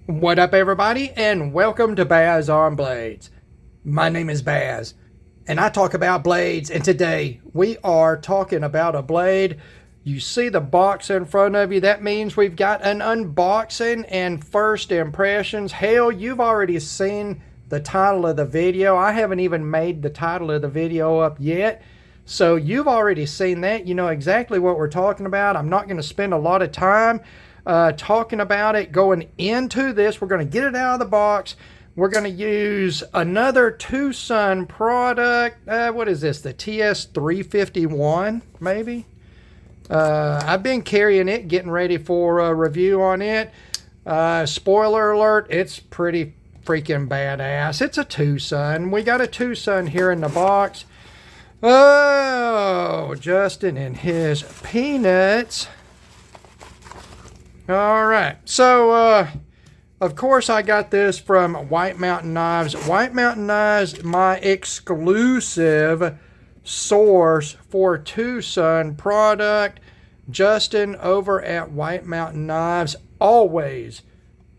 What up, everybody, and welcome to Baz on Blades. My name is Baz, and I talk about blades, and today we are talking about a blade. You see the box in front of you. That means we've got an unboxing and first impressions. Hell, you've already seen the title of the video. I haven't even made the title of the video up yet, so you've already seen that. You know exactly what we're talking about. I'm not going to spend a lot of time talking about it going into this. We're going to get it out of the box. We're going to use another Twosun product. What is this? The TS351, maybe? I've been carrying it, getting ready for a review on it. Spoiler alert, it's pretty freaking badass. It's a Twosun. We got a Twosun here in the box. Oh, Justin and his peanuts. All right, so of course I got this from White Mountain Knives. White Mountain Knives, my exclusive source for Twosun product. Justin over at White Mountain Knives, always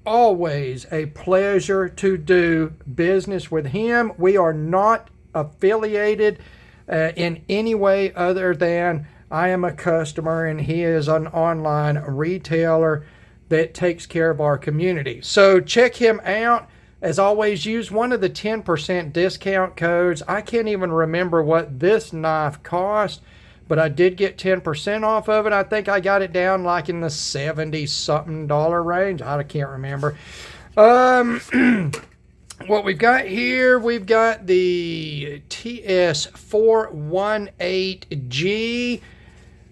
a pleasure to do business with him. We are not affiliated in any way other than I am a customer and he is an online retailer that takes care of our community. So check him out. As always, use one of the 10% discount codes. I can't even remember what this knife cost, but I did get 10% off of it. I think I got it down like in the $70-something range. I can't remember. What we've got here, we've got the TS418G.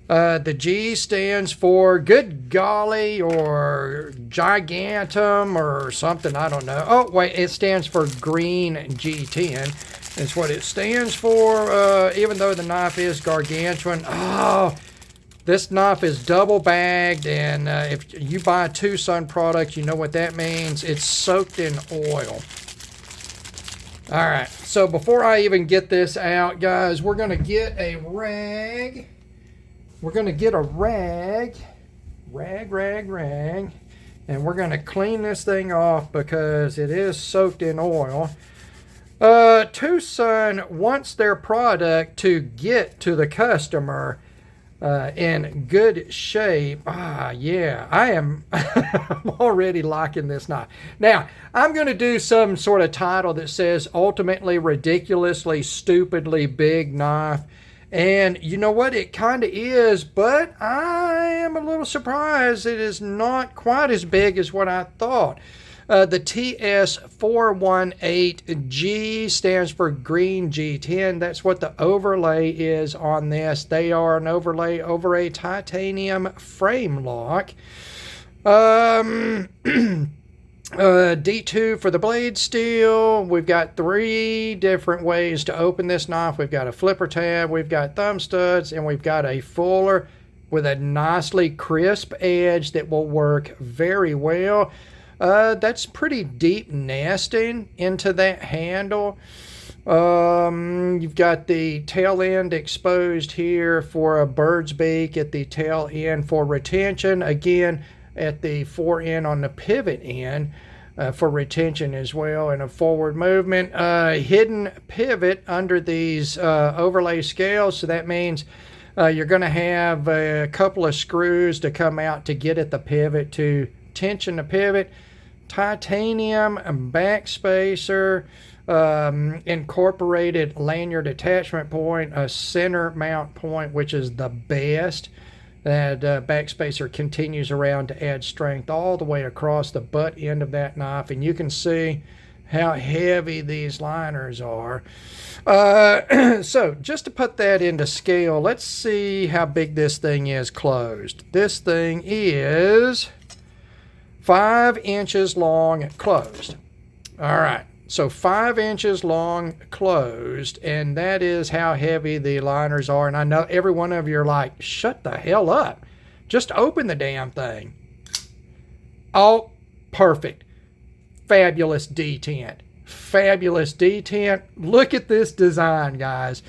The G stands for good golly or gigantum or something. I don't know. Oh, wait, it stands for green G10. That's what it stands for, even though the knife is gargantuan. Oh, this knife is double bagged, and if you buy a Twosun product, you know what that means. It's soaked in oil. All right, so before I even get this out, guys, we're going to get a rag. We're going to get a rag, and we're going to clean this thing off because it is soaked in oil. Twosun wants their product to get to the customer in good shape. Yeah, I'm already liking this knife. Now, I'm going to do some sort of title that says ultimately ridiculously stupidly big knife. And you know what? It kind of is, but I am a little surprised it is not quite as big as what I thought. The TS418G stands for green G10. That's what the overlay is on this. They are an overlay over a titanium frame lock. D2 for the blade steel. We've got 3 different ways to open this knife. We've got a flipper tab, we've got thumb studs, and we've got a fuller with a nicely crisp edge that will work very well. That's pretty deep nesting into that handle. You've got the tail end exposed here for a bird's beak at the tail end for retention. Again, at the fore end on the pivot end for retention as well, and a forward movement. Hidden pivot under these overlay scales, so that means you're going to have a couple of screws to come out to get at the pivot to tension the pivot. Titanium backspacer, incorporated lanyard attachment point, a center mount point, which is the best. That backspacer continues around to add strength all the way across the butt end of that knife, and you can see how heavy these liners are. So just to put that into scale, let's see how big this thing is closed. This thing is 5 inches long closed. All right. So 5 inches long closed, and that is how heavy the liners are. And I know every one of you are like, shut the hell up. Just open the damn thing. Oh, perfect. Fabulous detent. Fabulous detent. Look at this design, guys.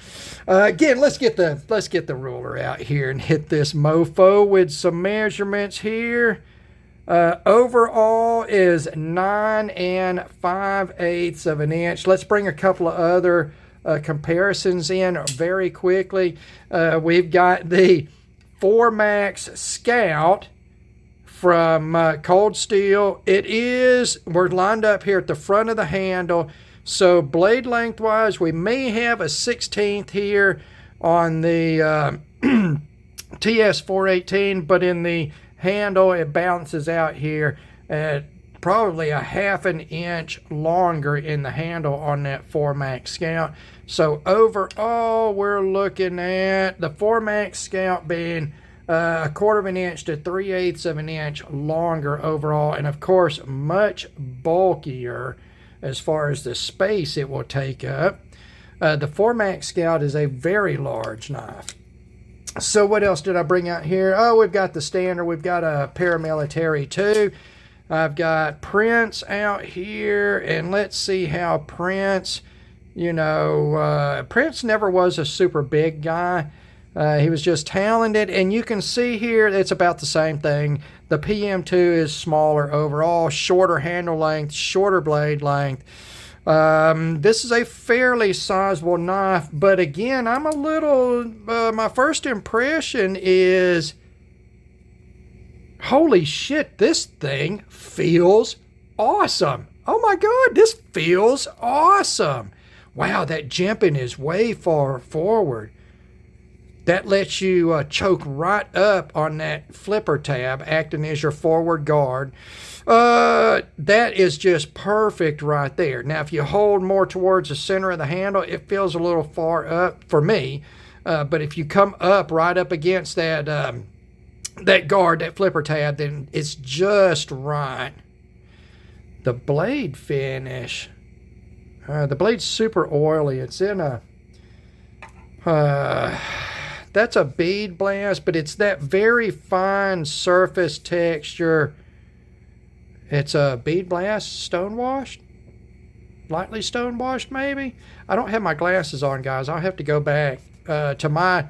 Again, let's get the ruler out here and hit this mofo with some measurements here. Overall is 9 5/8 of an inch. Let's bring a couple of other comparisons in very quickly. We've got the 4MAX Scout from Cold Steel. We're lined up here at the front of the handle. So blade lengthwise, we may have a 1/16 here on the TS418, but in the handle it balances out here at probably a 1/2 inch longer in the handle on that 4MAX Scout. So overall we're looking at the 4MAX Scout being a 1/4 inch to 3/8 of an inch longer overall, and of course much bulkier as far as the space it will take up. The 4MAX Scout is a very large knife. So what else did I bring out here? Oh, we've got the standard. We've got a paramilitary too. I've got Prince out here, and let's see how Prince, Prince never was a super big guy. He was just talented, and you can see here it's about the same thing. The PM2 is smaller overall, shorter handle length, shorter blade length. This is a fairly sizable knife, but again, I'm a little, my first impression is, holy shit, this thing feels awesome. Oh my God, this feels awesome. Wow, that jimping is way far forward. That lets you choke right up on that flipper tab, acting as your forward guard. That is just perfect right there. Now, if you hold more towards the center of the handle, it feels a little far up for me. But if you come up right up against that that guard, that flipper tab, then it's just right. The blade finish. The blade's super oily. It's in a... that's a bead blast, but it's that very fine surface texture. It's a bead blast, stone washed, lightly stone washed maybe. I don't have my glasses on, guys. I'll have to go back to my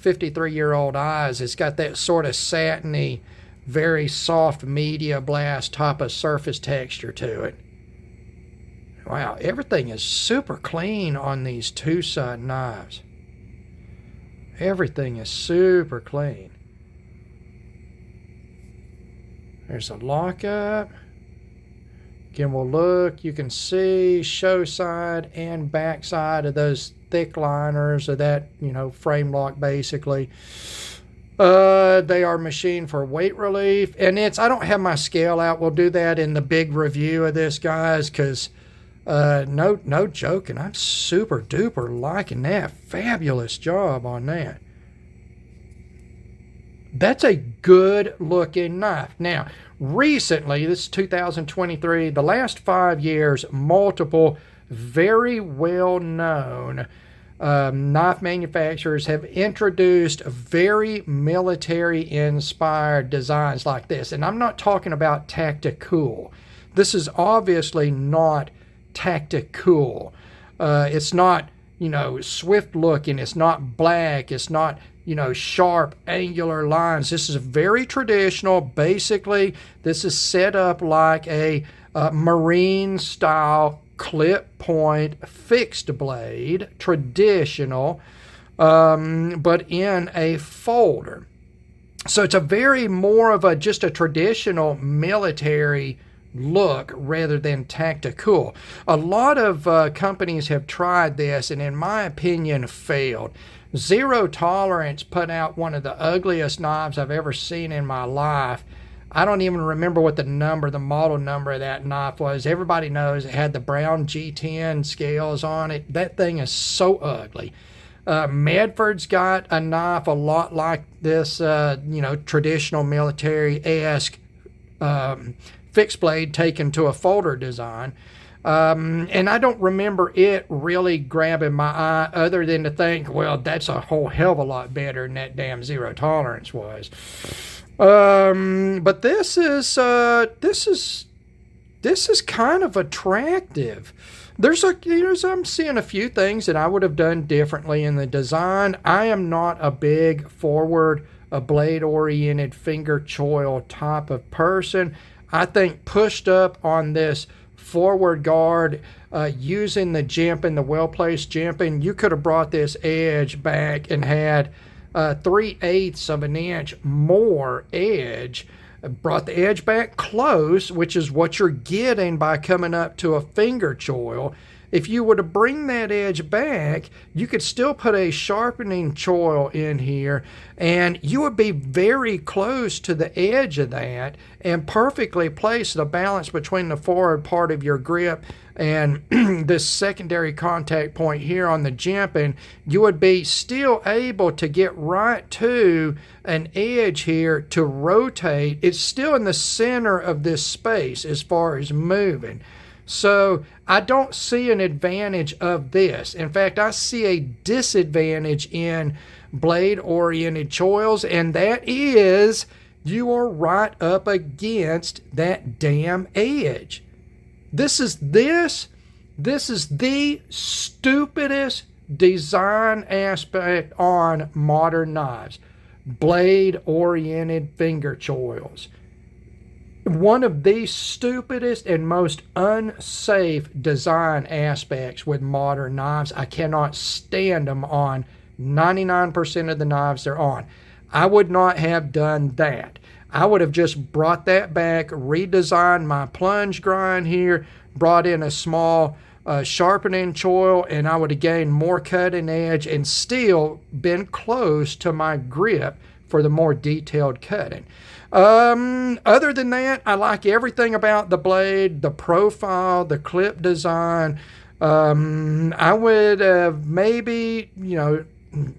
53-year-old eyes. It's got that sort of satiny, very soft media blast type of surface texture to it. Wow, everything is super clean on these Twosun knives. Everything is super clean. There's a lockup. Again, we'll look. You can see show side and back side of those thick liners of that, frame lock basically. They are machined for weight relief. And I don't have my scale out. We'll do that in the big review of this, guys, because no joking. I'm super duper liking that. Fabulous job on that. That's a good looking knife. Now, recently, this is 2023, the last 5 years, multiple very well known knife manufacturers have introduced very military inspired designs like this. And I'm not talking about tactical. This is obviously not tactical. It's not, swift looking. It's not black. It's not, sharp angular lines. This is very traditional. Basically, this is set up like a marine style clip point fixed blade, traditional, but in a folder. So it's a very more of just a traditional military look rather than tactical. A lot of companies have tried this and in my opinion failed. Zero Tolerance put out one of the ugliest knives I've ever seen in my life. I don't even remember what the model number of that knife was. Everybody knows it had the brown G10 scales on it. That thing is so ugly. Medford's got a knife a lot like this, traditional military-esque fixed blade taken to a folder design. And I don't remember it really grabbing my eye other than to think, well, that's a whole hell of a lot better than that damn Zero Tolerance was. But this is kind of attractive. I'm seeing a few things that I would have done differently in the design. I am not a big forward a blade-oriented finger choil type of person. I think pushed up on this forward guard, using the jimping, the well-placed jimping, you could have brought this edge back and had 3/8 of an inch more edge. Brought the edge back close, which is what you're getting by coming up to a finger choil. If you were to bring that edge back, you could still put a sharpening choil in here, and you would be very close to the edge of that and perfectly place the balance between the forward part of your grip and this secondary contact point here on the jimping. You would be still able to get right to an edge here to rotate. It's still in the center of this space as far as moving. So I don't see an advantage of this. In fact, I see a disadvantage in blade-oriented choils, and that is you are right up against that damn edge. This is the stupidest design aspect on modern knives. Blade-oriented finger choils. One of the stupidest and most unsafe design aspects with modern knives. I cannot stand them on 99% of the knives they're on. I would not have done that. I would have just brought that back, redesigned my plunge grind here, brought in a small sharpening choil, and I would have gained more cutting edge and still been close to my grip for the more detailed cutting. Other than that, I like everything about the blade, the profile, the clip design. I would have maybe,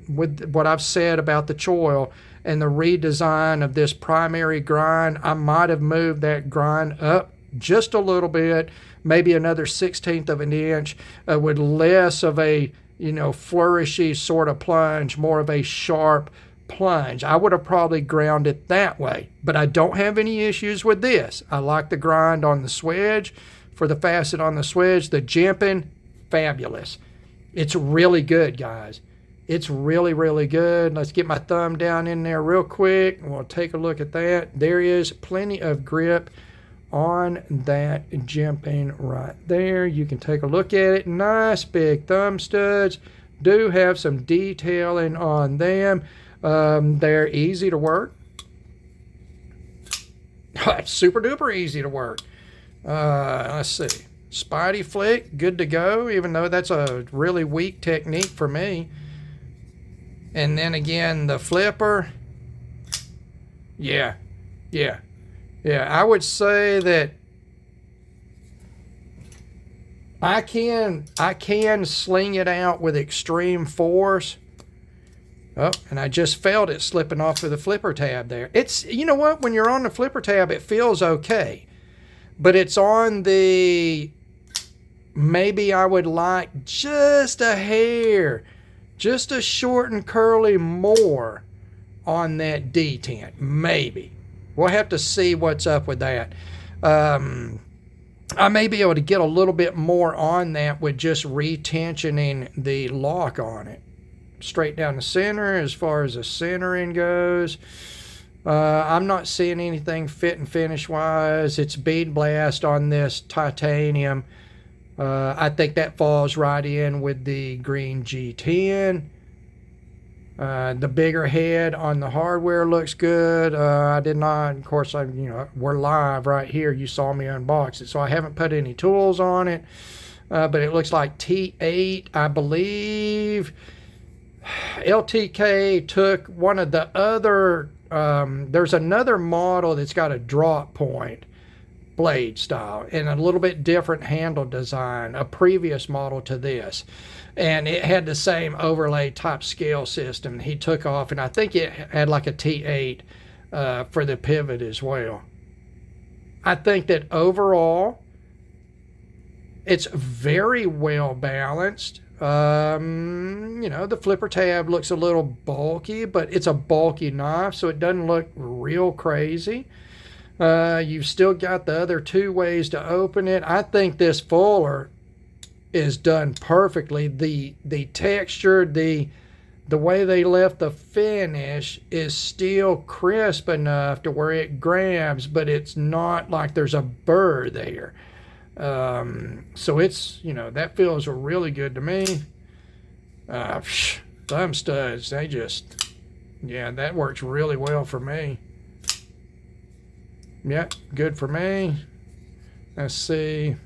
with what I've said about the choil and the redesign of this primary grind, I might have moved that grind up just a little bit, maybe another 1/16 of an inch, with less of a, flourishy sort of plunge, more of a sharp plunge. I would have probably ground it that way, but I don't have any issues with this. I like the grind on the swedge, for the facet on the swedge. The jimping, fabulous. It's really good, guys. It's really, really good. Let's get my thumb down in there real quick, and we'll take a look at that. There is plenty of grip on that jimping right there. You can take a look at it. Nice big thumb studs. Do have some detailing on them. They're easy to work. It's super duper easy to work. Let's see. Spidey flick, good to go, even though that's a really weak technique for me. And then again, the flipper. Yeah. I would say that I can sling it out with extreme force. Oh, and I just felt it slipping off of the flipper tab there. It's, you know what, when you're on the flipper tab, it feels okay. But it's on the, maybe I would like just a hair, just a short and curly more on that detent. Maybe. We'll have to see what's up with that. I may be able to get a little bit more on that with just retensioning the lock on it. Straight down the center as far as the centering goes. I'm not seeing anything fit and finish wise. It's bead blast on this titanium. I think that falls right in with the green G10. The bigger head on the hardware looks good. I did not, of course, we're live right here. You saw me unbox it, so I haven't put any tools on it. But it looks like T8, I believe. LTK took one of the other, there's another model that's got a drop point blade style and a little bit different handle design, a previous model to this. And it had the same overlay type scale system. He took off, and I think it had like a T8 for the pivot as well. I think that overall, it's very well balanced. The flipper tab looks a little bulky, but it's a bulky knife, so it doesn't look real crazy. You've still got the other two ways to open it. I think this fuller is done perfectly. The texture, the the way they left the finish is still crisp enough to where it grabs, but it's not like there's a burr there. So it's, that feels really good to me. Thumb studs, they just, yeah, that works really well for me. Yeah, good for me. Let's see.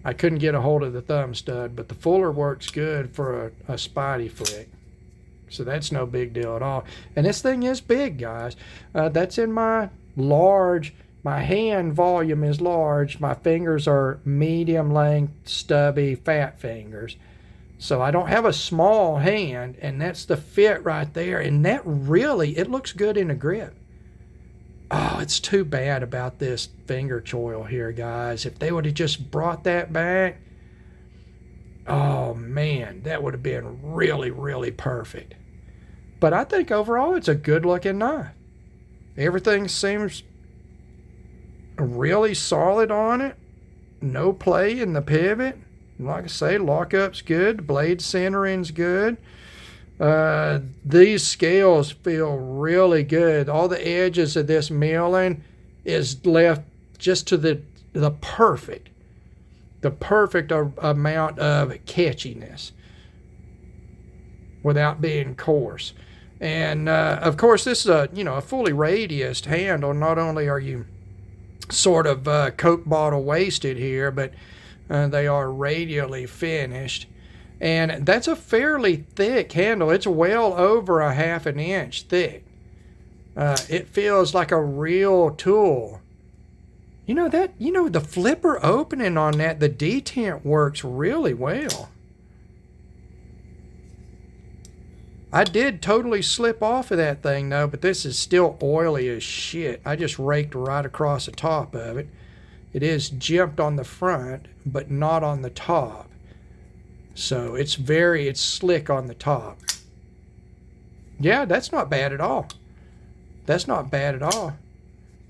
I couldn't get a hold of the thumb stud, but the Fuller works good for a Spidey flick. So that's no big deal at all. And this thing is big, guys. That's in my large. My hand volume is large. My fingers are medium length, stubby, fat fingers. So I don't have a small hand, and that's the fit right there. And that really, it looks good in a grip. Oh, it's too bad about this finger choil here, guys. If they would have just brought that back, oh man, that would have been really, really perfect. But I think overall it's a good looking knife. Everything seems really solid on it. No play in the pivot. Like I say, lockup's good. Blade centering's good. These scales feel really good. All the edges of this milling is left just to the perfect amount of catchiness without being coarse. And of course, this is a fully radiused handle. Not only are you sort of Coke bottle wasted here, but they are radially finished. And that's a fairly thick handle. It's well over a 1/2 inch thick. It feels like a real tool. The flipper opening on that, the detent works really well. I did totally slip off of that thing though, but this is still oily as shit. I just raked right across the top of it. It is jimped on the front, but not on the top. So it's slick on the top. Yeah, that's not bad at all. That's not bad at all.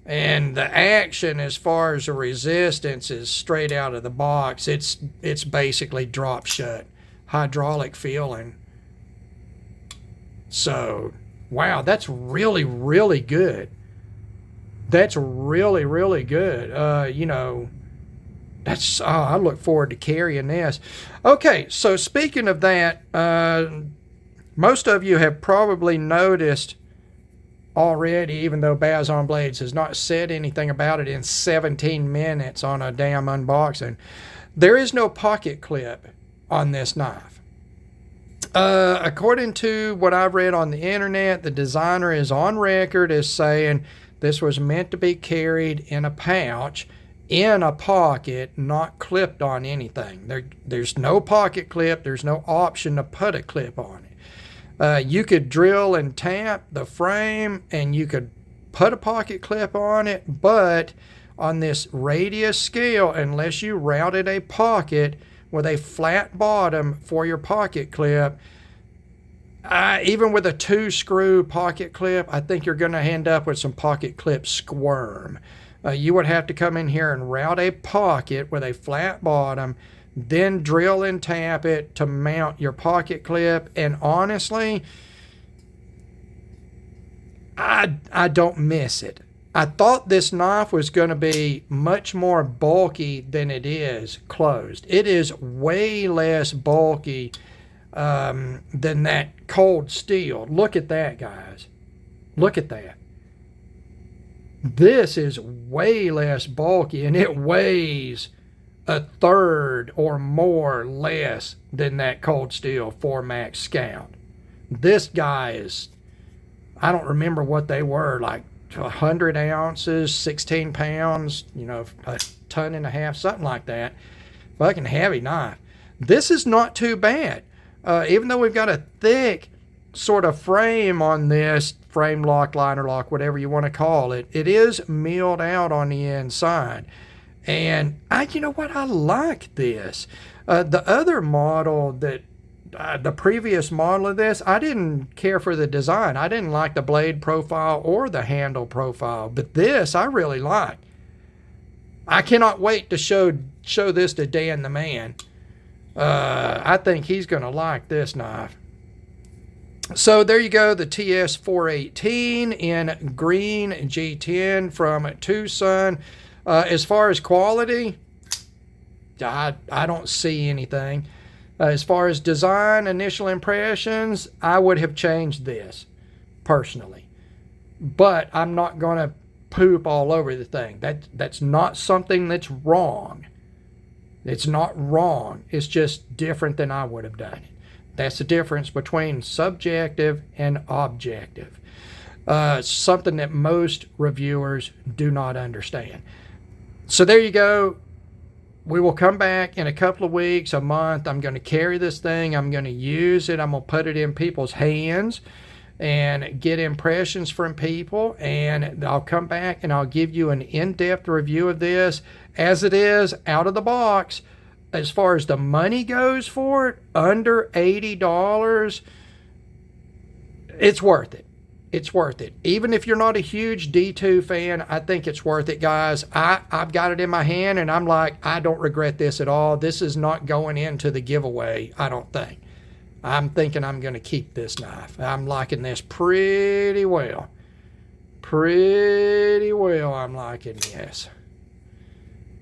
And the action as far as the resistance is straight out of the box. It's basically drop shut. Hydraulic feeling. So, wow, that's really, really good. That's really, really good. I look forward to carrying this. Okay, so speaking of that, most of you have probably noticed already, even though Baz on Blades has not said anything about it in 17 minutes on a damn unboxing, there is no pocket clip on this knife. According to what I've read on the internet, the designer is on record as saying this was meant to be carried in a pouch, in a pocket, not clipped on anything. There's no pocket clip. There's no option to put a clip on it. You could drill and tap the frame and you could put a pocket clip on it, but on this radius scale, unless you routed a pocket with a flat bottom for your pocket clip, even with a 2-screw pocket clip, I think you're going to end up with some pocket clip squirm. You would have to come in here and route a pocket with a flat bottom, then drill and tap it to mount your pocket clip. And honestly, I don't miss it. I thought this knife was going to be much more bulky than it is closed. It is way less bulky than that cold steel. Look at that, guys. Look at that. This is way less bulky, and it weighs 1/3 or more less than that cold steel 4 Max Scout. This guy is, I don't remember what they were, like 100 ounces, 16 pounds, a ton and a half, something like that. Fucking heavy knife. This is not too bad. Even though we've got a thick sort of frame on this, frame lock, liner lock, whatever you want to call it, it is milled out on the inside. And I like this. The other model the previous model of this, I didn't care for the design. I didn't like the blade profile or the handle profile, but this I really like. I cannot wait to show this to Dan the man. I think he's going to like this knife. So there you go, the TS418 in green G10 from Twosun. As far as quality, I don't see anything. As far as design, initial impressions, I would have changed this personally. But I'm not going to poop all over the thing. That's not something that's wrong. It's not wrong. It's just different than I would have done it. That's the difference between subjective and objective. Something that most reviewers do not understand. So there you go. We will come back in a couple of weeks, a month. I'm going to carry this thing. I'm going to use it. I'm going to put it in people's hands and get impressions from people. And I'll come back and I'll give you an in-depth review of this as it is out of the box. As far as the money goes for it, under $80, it's worth it. It's worth it. Even if you're not a huge D2 fan, I think it's worth it, guys. I've got it in my hand, and I'm like, I don't regret this at all. This is not going into the giveaway, I don't think. I'm thinking I'm going to keep this knife. I'm liking this pretty well. Pretty well, I'm liking this.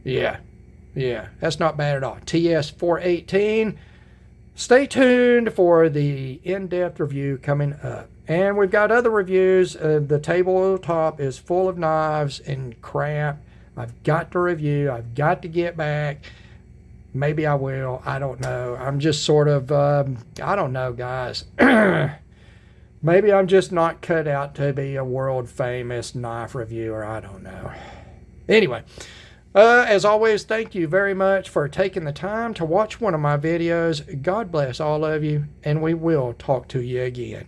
Yeah, that's not bad at all. TS418. Stay tuned for the in-depth review coming up. And we've got other reviews. The table top is full of knives and crap. I've got to review. I've got to get back. Maybe I will. I don't know. I'm just sort of, I don't know, guys. Maybe I'm just not cut out to be a world famous knife reviewer. I don't know. Anyway, as always, thank you very much for taking the time to watch one of my videos. God bless all of you, and we will talk to you again.